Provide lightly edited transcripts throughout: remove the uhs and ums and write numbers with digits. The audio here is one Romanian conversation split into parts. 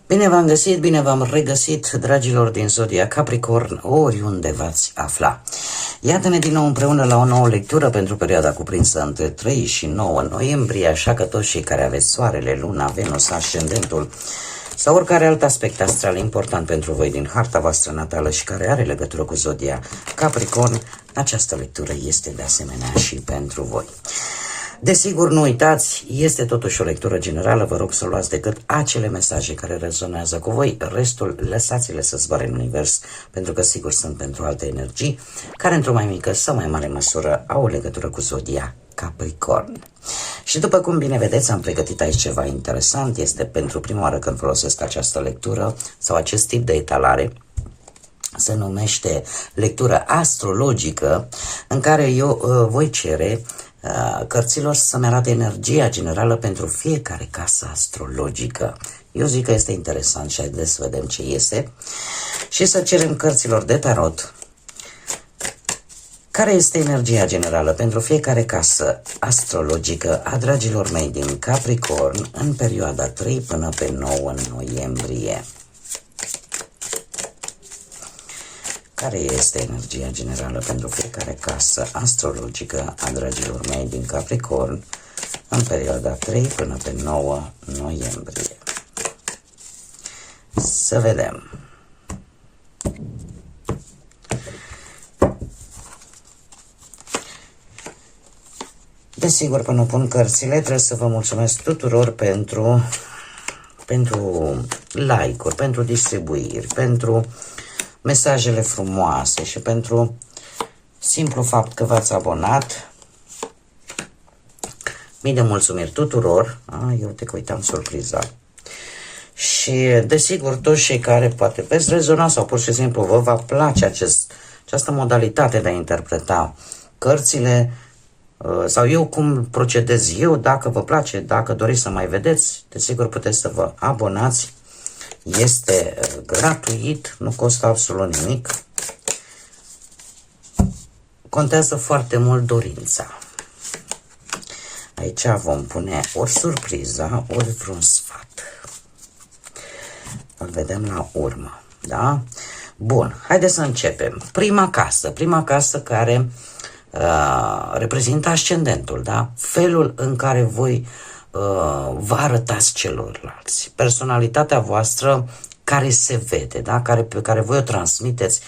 Bine v-am găsit, bine v-am regăsit, dragilor din Zodia Capricorn, oriunde v-ați afla. Iată-ne din nou împreună la o nouă lectură pentru perioada cuprinsă între 3 și 9 noiembrie, așa că toți cei care aveți Soarele, Luna, Venus, Ascendentul sau oricare alt aspect astral important pentru voi din harta voastră natală și care are legătură cu Zodia Capricorn, această lectură este de asemenea și pentru voi. Desigur, nu uitați, este totuși o lectură generală, vă rog să luați decât acele mesaje care rezonează cu voi, restul lăsați-le să zboare în univers, pentru că sigur sunt pentru alte energii, care într-o mai mică sau mai mare măsură au o legătură cu Zodia Capricorn. Și după cum bine vedeți, am pregătit aici ceva interesant, este pentru prima oară când folosesc această lectură sau acest tip de etalare. Se numește lectură astrologică, în care eu voi cere cărților să-mi arate energia generală pentru fiecare casă astrologică. Eu zic că este interesant și haideți să vedem ce iese și să cerem cărților de tarot care este energia generală pentru fiecare casă astrologică a dragilor mei din Capricorn în perioada 3 până pe 9 noiembrie. Care este energia generală pentru fiecare casă astrologică a dragilor mei din Capricorn în perioada 3 până pe 9 noiembrie? Să vedem. Desigur, până pun cărțile, trebuie să vă mulțumesc tuturor pentru like-uri, pentru distribuiri, pentru mesajele frumoase și pentru simplu fapt că v-ați abonat. Mii de mulțumiri tuturor. Eu te uitam surpriza. Și desigur toți cei care poate veți rezona sau pur și simplu vă va place această modalitate de a interpreta cărțile sau eu cum procedez eu, dacă vă place, dacă doriți să mai vedeți, desigur puteți să vă abonați. Este gratuit, nu costă absolut nimic. Contează foarte mult dorința. Aici vom pune ori surpriza, ori vreun sfat. Îl vedem la urmă, da? Bun, haideți să începem. Prima casă care reprezintă ascendentul, da? Felul în care voi vă arătați celorlalți, personalitatea voastră care se vede, da? Pe care voi o transmiteți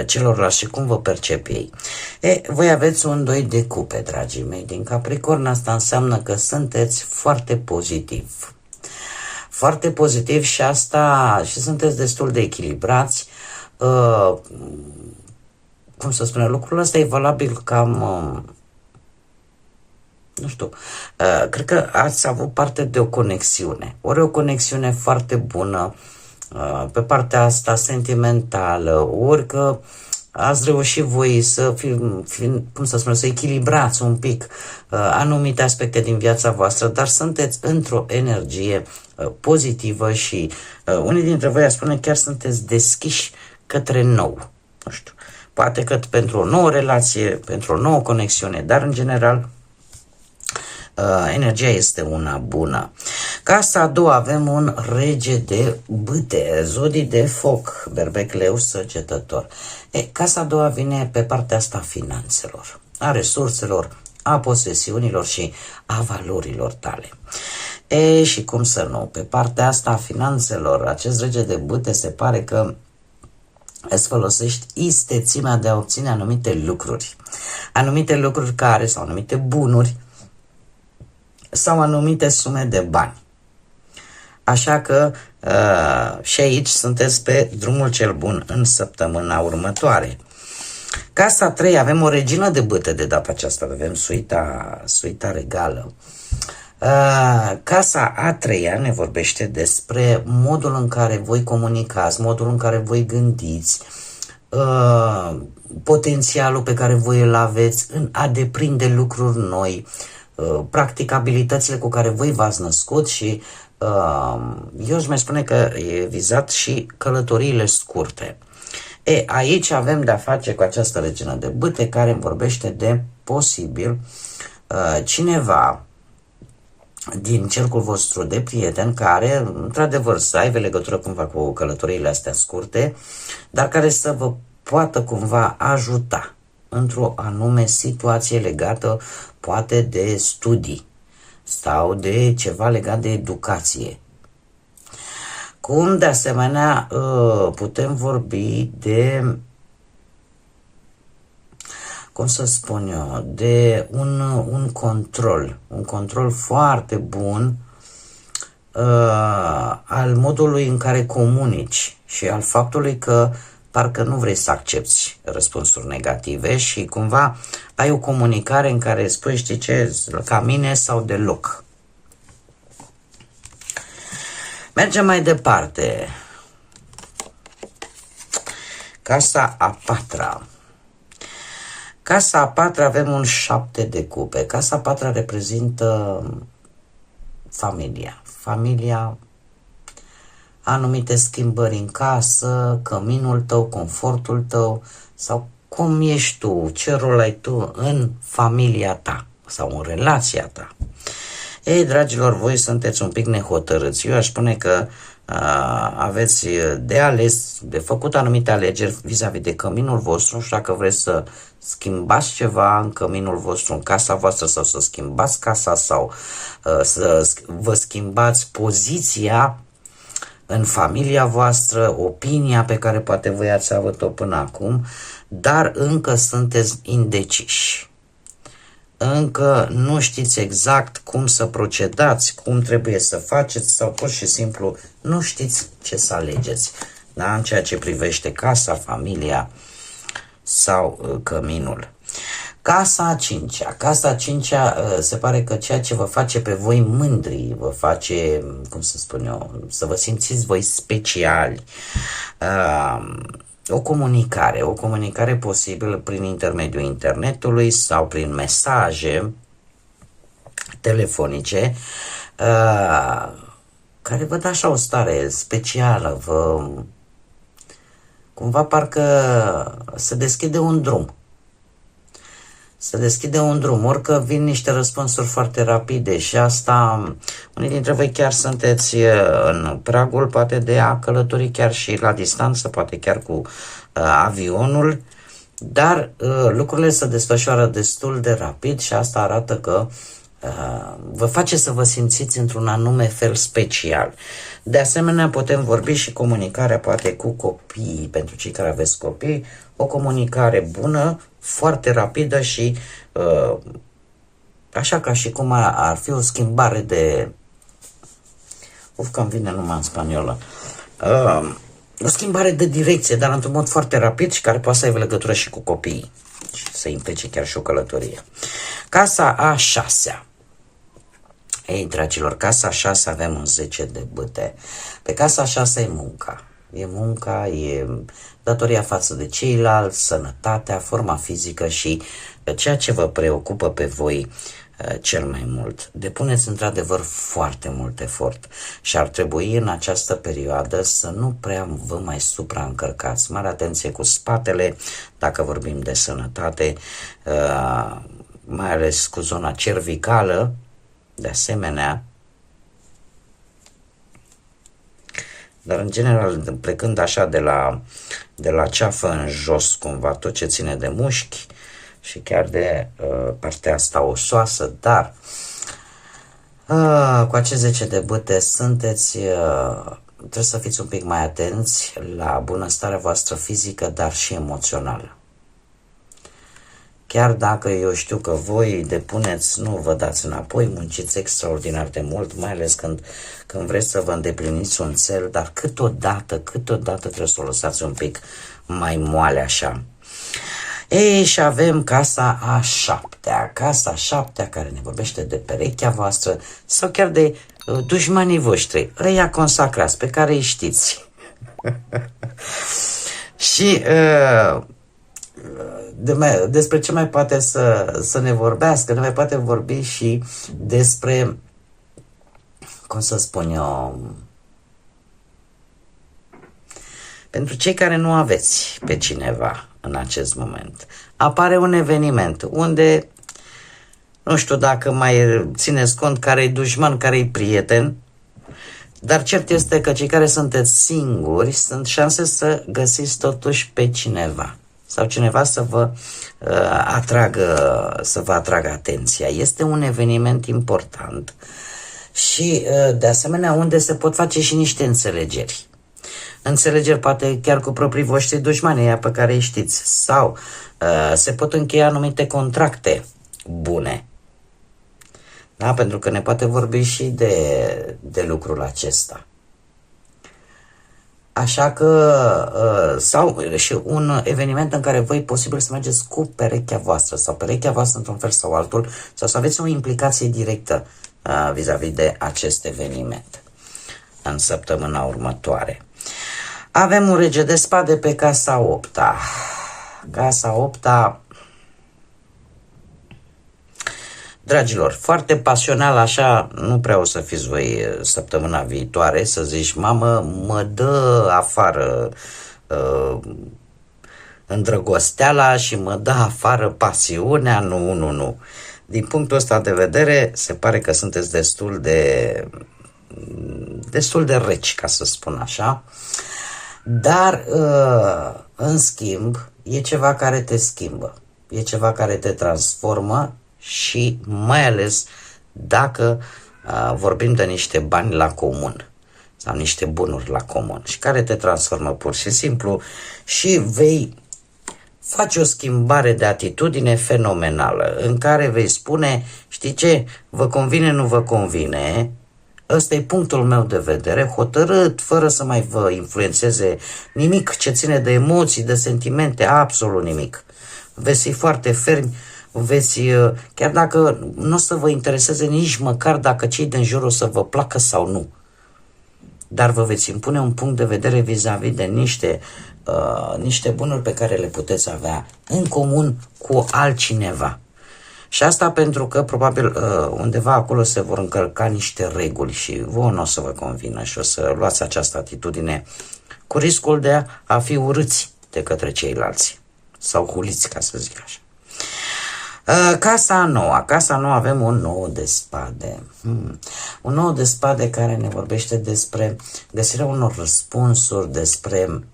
celorlalți și cum vă percep ei. Voi aveți un 2 de cupe, dragii mei, din Capricorn. Asta înseamnă că sunteți foarte pozitiv. Foarte pozitiv și sunteți destul de echilibrați. Cum să spun, lucrul ăsta e valabil cam... nu știu, cred că ați avut parte de o conexiune, ori o conexiune foarte bună pe partea asta sentimentală, ori că ați reușit voi să să echilibrați un pic anumite aspecte din viața voastră, dar sunteți într-o energie pozitivă și unii dintre voi, aș spune, chiar sunteți deschiși către nou, nu știu, poate că pentru o nouă relație, pentru o nouă conexiune, dar în general energia este una bună. Casa a doua avem un rege de bâte, zodii de foc, berbec, leu, săgetător. Casa a doua vine pe partea asta a finanțelor, a resurselor, a posesiunilor și a valorilor tale. Și cum să nu, pe partea asta a finanțelor, acest rege de bâte se pare că îți folosești istețimea de a obține anumite lucruri care, sau anumite bunuri, sau anumite sume de bani. Așa că și aici sunteți pe drumul cel bun în săptămâna următoare. Casa 3 avem o regină de bâte de data aceasta, avem suita regală. Casa a treia ne vorbește despre modul în care voi comunicați, modul în care voi gândiți, potențialul pe care voi îl aveți în a deprinde lucruri noi, practic abilitățile cu care voi v-ați născut și eu își mai spune că e vizat și călătoriile scurte. Aici avem de-a face cu această regină de bâte care îmi vorbește de posibil cineva din cercul vostru de prieteni care, într-adevăr, să aibă legătură cumva cu călătoriile astea scurte, dar care să vă poată cumva ajuta într-o anume situație legată poate de studii sau de ceva legat de educație. Cum de asemenea putem vorbi de, cum să spun eu, de un control foarte bun al modului în care comunici și al faptului că parcă nu vrei să accepti răspunsuri negative și cumva ai o comunicare în care spui, știi ce, ca mine sau deloc. Mergem mai departe. Casa a patra. Casa a patra avem un 7 de cupe. Casa a patra reprezintă familia, anumite schimbări în casă, căminul tău, confortul tău sau cum ești tu, ce rol ai tu în familia ta sau în relația ta. Ei, dragilor, voi sunteți un pic nehotărâți. Eu aș spune că aveți de ales, de făcut anumite alegeri vis-a-vis de căminul vostru. Nu știu dacă vreți să schimbați ceva în căminul vostru, în casa voastră, sau să schimbați casa sau să vă schimbați poziția în familia voastră, opinia pe care poate voi ați avut-o până acum, dar încă sunteți indeciși. Încă nu știți exact cum să procedați, cum trebuie să faceți sau pur și simplu nu știți ce să alegeți, da? În ceea ce privește casa, familia sau căminul. Casa a cincea. Casa a cincea se pare că ceea ce vă face pe voi mândri, vă face, cum să spun eu, să vă simțiți voi speciali. O comunicare posibilă prin intermediul internetului sau prin mesaje telefonice care vă dă așa o stare specială, cumva parcă se deschide un drum. Ori că vin niște răspunsuri foarte rapide și asta, unii dintre voi chiar sunteți în pragul poate de a călători chiar și la distanță, poate chiar cu avionul, dar lucrurile se desfășoară destul de rapid și asta arată că vă face să vă simțiți într-un anume fel special. De asemenea, putem vorbi și comunicarea poate cu copiii, pentru cei care aveți copii, o comunicare bună, foarte rapidă și așa ca și cum ar fi o schimbare de... că îmi vine numai în spaniolă. O schimbare de direcție, dar într-un mod foarte rapid și care poate să aibă legătură și cu copiii și să implice chiar și o călătorie. Casa a șasea. Ei, dragilor, casa a șasea avem un 10 de bâte. Pe casa a șasea e munca. E munca, e datoria față de ceilalți, sănătatea, forma fizică și ceea ce vă preocupă pe voi cel mai mult. Depuneți într-adevăr foarte mult efort și ar trebui în această perioadă să nu prea vă mai supraîncărcați. Mare atenție cu spatele, dacă vorbim de sănătate, mai ales cu zona cervicală, de asemenea. Dar în general, plecând așa de la ceafă în jos, cumva tot ce ține de mușchi și chiar de partea asta osoasă, dar cu acest 10 de bâte sunteți, trebuie să fiți un pic mai atenți la bunăstarea voastră fizică, dar și emoțională. Chiar dacă eu știu că voi depuneți, nu vă dați înapoi, munciți extraordinar de mult, mai ales când vreți să vă îndepliniți un cel, dar câteodată trebuie să o lăsați un pic mai moale așa. Ei, și avem casa a șaptea. Casa a șaptea care ne vorbește de perechea voastră sau chiar de dușmanii voștri, ăia consacrați, pe care îi știți. Și... despre ce mai poate să ne vorbească, ne mai poate vorbi și despre, cum să spun eu, pentru cei care nu aveți pe cineva în acest moment, apare un eveniment unde Nu știu dacă mai țineți cont care e dușman, care e prieten, dar cert este că cei care sunteți singuri sunt șanse să găsiți totuși pe cineva sau cineva să vă atragă atenția. Este un eveniment important și de asemenea unde se pot face și niște înțelegeri. Înțelegeri poate chiar cu proprii voștri dușmani, aia pe care îi știți, sau se pot încheia anumite contracte bune. Da? Pentru că ne poate vorbi și de lucrul acesta. Așa că, sau și un eveniment în care voi posibil să mergeți cu perechea voastră sau perechea voastră într-un fel sau altul, sau să aveți o implicație directă vis-a-vis de acest eveniment în săptămâna următoare. Avem un rege de spade pe casa 8-a. Casa 8-a, dragilor, foarte pasional așa, nu prea o să fiți voi săptămâna viitoare, să zici, mamă, mă dă afară îndrăgosteala și mă dă afară pasiunea, nu. Din punctul ăsta de vedere, se pare că sunteți destul de reci, ca să spun așa, dar în schimb e ceva care te schimbă, e ceva care te transformă și mai ales dacă vorbim de niște bani la comun sau niște bunuri la comun și care te transformă pur și simplu și vei face o schimbare de atitudine fenomenală în care vei spune, știi ce, vă convine, nu vă convine, ăsta e punctul meu de vedere, hotărât, fără să mai vă influențeze nimic ce ține de emoții, de sentimente, absolut nimic. Veți fi foarte fermi, chiar dacă nu o să vă intereseze nici măcar dacă cei din jur o să vă placă sau nu, dar vă veți impune un punct de vedere vis-a-vis de niște bunuri pe care le puteți avea în comun cu altcineva. Și asta pentru că probabil undeva acolo se vor încălca niște reguli și vouă nu o să vă convină și o să luați această atitudine cu riscul de a fi urâți de către ceilalți sau huliți, ca să zic așa. Casa nouă avem un nou de spade. Un nou de spade care ne vorbește despre găsirea unor răspunsuri, despre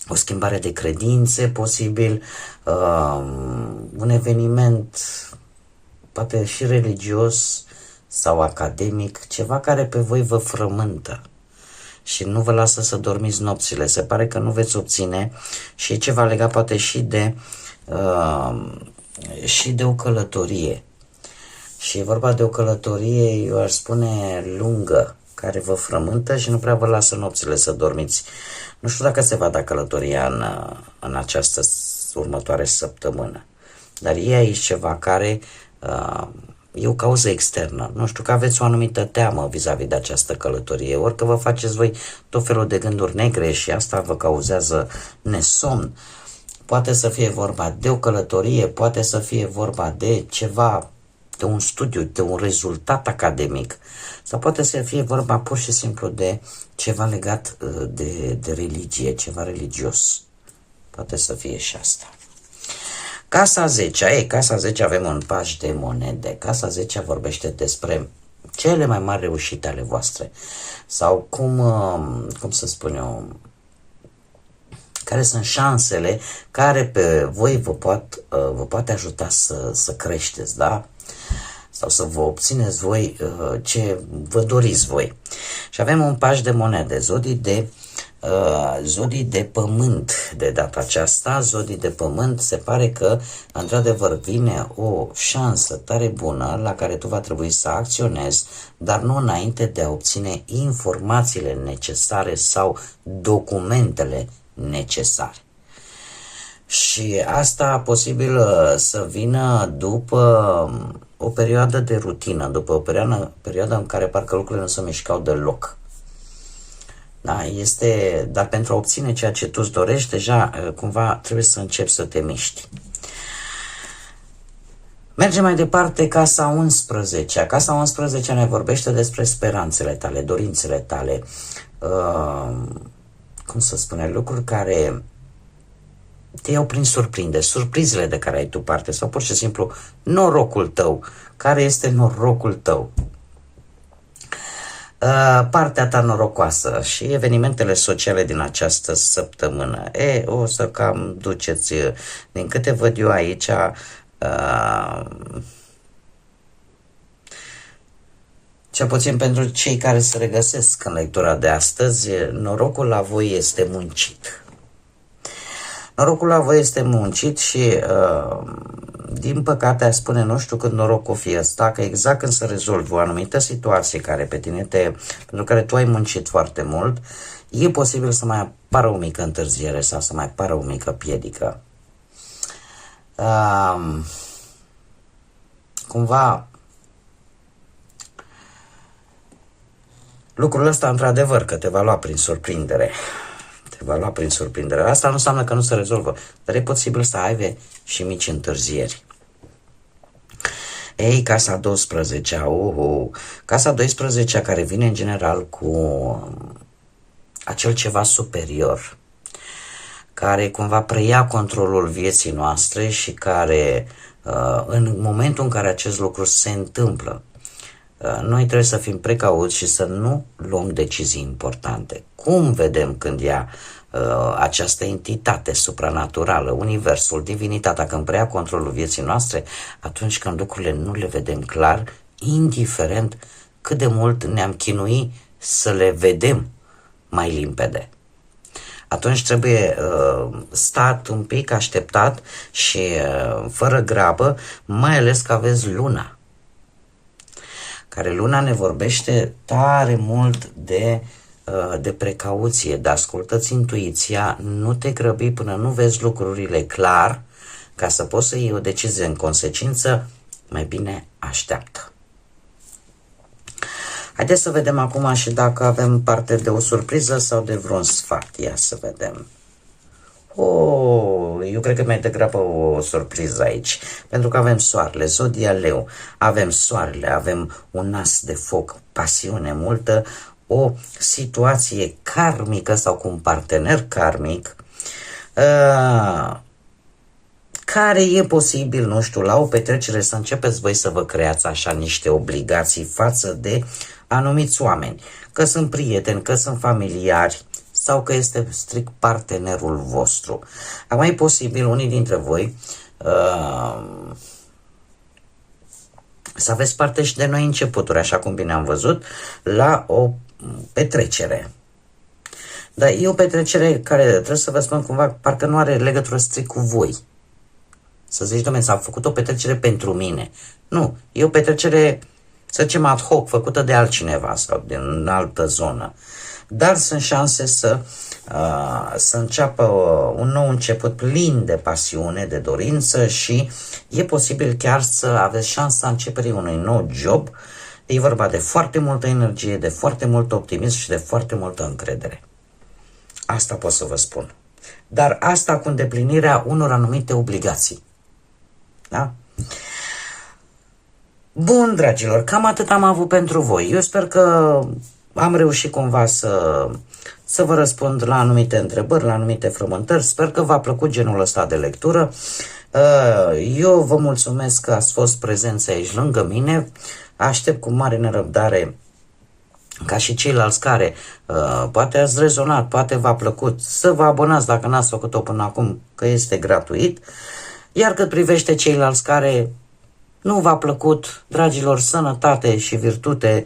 o schimbare de credințe posibil, un eveniment poate și religios sau academic, ceva care pe voi vă frământă și nu vă lasă să dormiți nopțile. Se pare că nu veți obține și e ceva legat poate și de o călătorie. Și e vorba de o călătorie, eu aș spune, lungă, care vă frământă și nu prea vă lasă nopțile să dormiți. Nu știu dacă se va da călătoria în această următoare săptămână, dar e aici ceva care e o cauză externă. Nu știu, că aveți o anumită teamă vis-a-vis de această călătorie, ori că vă faceți voi tot felul de gânduri negre și asta vă cauzează nesomn. Poate să fie vorba de o călătorie, poate să fie vorba de ceva, de un studiu, de un rezultat academic, sau poate să fie vorba pur și simplu de ceva legat de religie, ceva religios. Poate să fie și asta. Casa 10, casa 10 avem un paș de monede. Casa 10 vorbește despre cele mai mari reușite ale voastre. Sau cum să spun eu, care sunt șansele care pe voi vă poate ajuta să creșteți, da? Sau să vă obțineți voi ce vă doriți voi. Și avem un paș de monede, zodii de pământ de data aceasta. Zodii de pământ, se pare că într-adevăr vine o șansă tare bună la care tu va trebui să acționezi, dar nu înainte de a obține informațiile necesare sau documentele necesare. Și asta posibil să vină după o perioadă de rutină, după o perioadă în care parcă lucrurile nu se mișcau deloc. Da, dar pentru a obține ceea ce tu îți dorești, deja cumva trebuie să începi să te miști. Mergem mai departe, casa 11. Casa 11 ne vorbește despre speranțele tale, dorințele tale, cum să spune, lucruri care te iau prin surprinderi, surprizele de care ai tu parte sau pur și simplu norocul tău. Care este norocul tău? Partea ta norocoasă și evenimentele sociale din această săptămână. O să cam duceți, din câte văd eu aici, cel puțin pentru cei care se regăsesc în lectura de astăzi, norocul la voi este muncit. Norocul la voi este muncit și, din păcate, aș spune, nu știu când norocul fie ăsta, că exact când se rezolvă o anumită situație care pe tine pentru care tu ai muncit foarte mult, e posibil să mai apară o mică întârziere sau să mai apară o mică piedică. Cumva, lucrul ăsta, într-adevăr, că te va lua prin surprindere. Te va lua prin surprindere. Asta nu înseamnă că nu se rezolvă, dar e posibil să aibă și mici întârzieri. Ei, casa 12, casa 12 care vine în general cu acel ceva superior, care cumva preia controlul vieții noastre și care, în momentul în care acest lucru se întâmplă, noi trebuie să fim precauți și să nu luăm decizii importante. Cum vedem când ea, această entitate supranaturală, universul, divinitatea, când preia controlul vieții noastre? Atunci când lucrurile nu le vedem clar, indiferent cât de mult ne-am chinui să le vedem mai limpede. Atunci trebuie stat un pic, așteptat și fără grabă, mai ales că aveți luna, care luna ne vorbește tare mult de precauție, de ascultă-ți intuiția, nu te grăbi până nu vezi lucrurile clar, ca să poți să iei o decizie în consecință, mai bine așteaptă. Haideți să vedem acum și dacă avem parte de o surpriză sau de vreun sfat. Ia să vedem. Eu cred că mai degrabă o surpriză aici, pentru că avem soarele, zodia leu, avem soarele, avem un as de foc, pasiune multă, o situație karmică sau cu un partener karmic, care e posibil, nu știu, la o petrecere să începeți voi să vă creați așa niște obligații față de anumiți oameni, că sunt prieteni, că sunt familiari, sau că este strict partenerul vostru. Acum e posibil unii dintre voi să aveți parte și de noi începuturi, așa cum bine am văzut, la o petrecere. Dar e o petrecere care, trebuie să vă spun cumva, parcă nu are legătură strict cu voi. Să zici, dom'le, s-a făcut o petrecere pentru mine. Nu, e o petrecere, să zicem, ad hoc, făcută de altcineva sau din altă zonă. Dar sunt șanse să înceapă un nou început plin de pasiune, de dorință și e posibil chiar să aveți șansa începerii unui nou job. E vorba de foarte multă energie, de foarte mult optimism și de foarte multă încredere. Asta pot să vă spun. Dar asta cu îndeplinirea unor anumite obligații. Da? Bun, dragilor, cam atât am avut pentru voi. Eu sper că am reușit cumva să vă răspund la anumite întrebări, la anumite frământări. Sper că v-a plăcut genul ăsta de lectură. Eu vă mulțumesc că ați fost prezenți aici lângă mine. Aștept cu mare nerăbdare, ca și ceilalți care poate ați rezonat, poate v-a plăcut, să vă abonați dacă n-ați făcut-o până acum, că este gratuit. Iar cât privește ceilalți care nu v-a plăcut, dragilor, sănătate și virtute,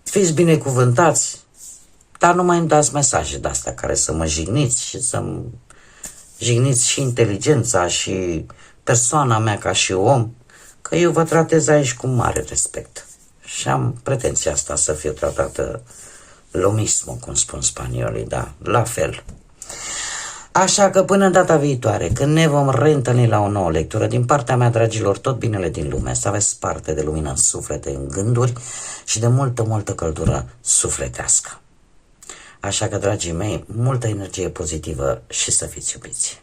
fiți binecuvântați, dar nu mai îmi dați mesaje de-astea care să mă jigniți și să-mi jigniți și inteligența și persoana mea ca și om, că eu vă tratez aici cu mare respect. Și am pretenția asta să fiu tratată lo mismo, cum spun spaniolii, da, la fel. Așa că până data viitoare, când ne vom reîntâlni la o nouă lectură, din partea mea, dragilor, tot binele din lume, să aveți parte de lumină în suflete, în gânduri și de multă, multă căldură sufletească. Așa că, dragii mei, multă energie pozitivă și să fiți iubiți!